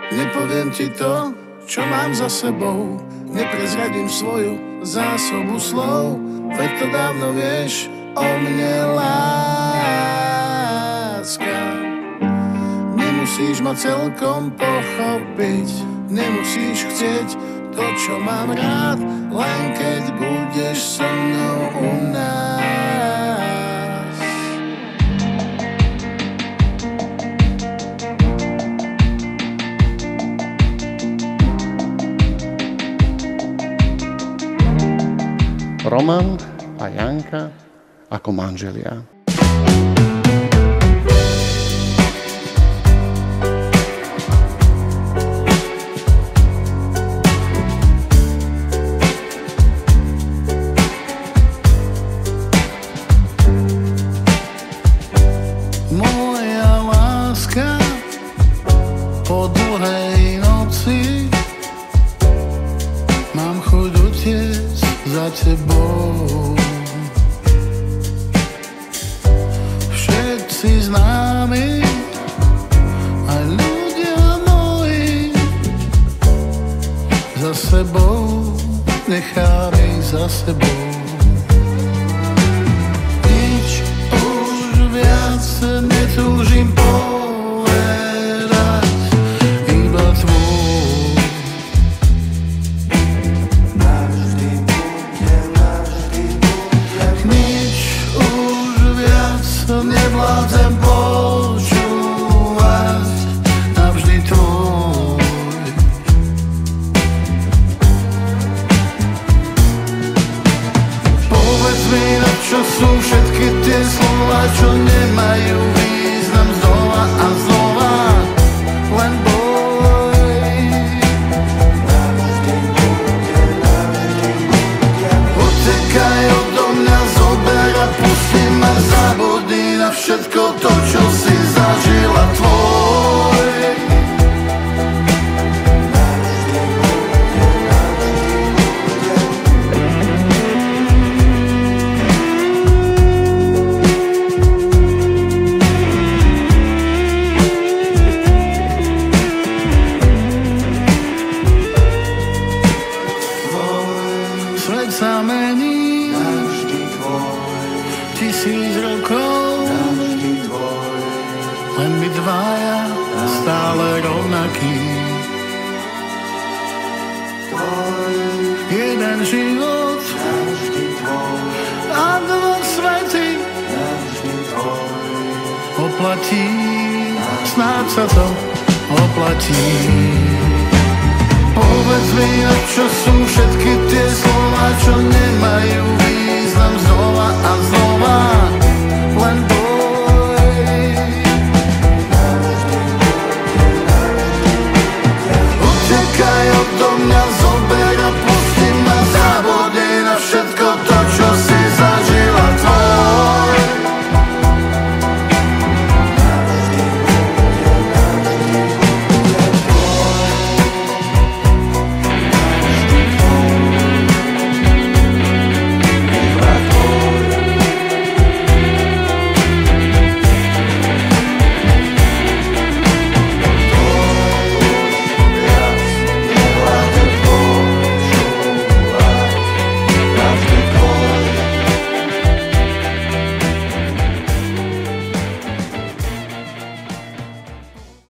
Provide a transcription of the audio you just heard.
Nepoviem ti to, čo mám za sebou, neprezradím svoju zásobu slov, veď to dávno vieš o mne, láska. Nemusíš ma celkom pochopiť, nemusíš chcieť to, čo mám rád, len keď budeš so mnou u nás. Roman a Janka ako manželia. Moja láska, po dlhej noci mám chuť utiecť za tebou. Všetci známi, aj ľudia moji, za sebou nechali za sebou. Nič už viac netúžim povedať, iba tvoj. Nevládzem počúvať, navždy tvoj. Povedz mi, na čo sú všetky tie slova, čo nemajú význam znova a znova, len boj. Utekaj odo mňa, zober a pusti ma, zabudni na všetko to, čo si zažila, tvoj. Svet sa mení, navždy tvoj. 1000 rokov, navždy tvoj. Len my dvaja, stále rovnaký. Tvoj. Jeden život, navždy tvoj. A dva svety, navždy tvoj. Oplatí, snáď sa to oplatí. Povedz mi, na čo sú všetky tie slova, čo nemajú význam znova a znova, len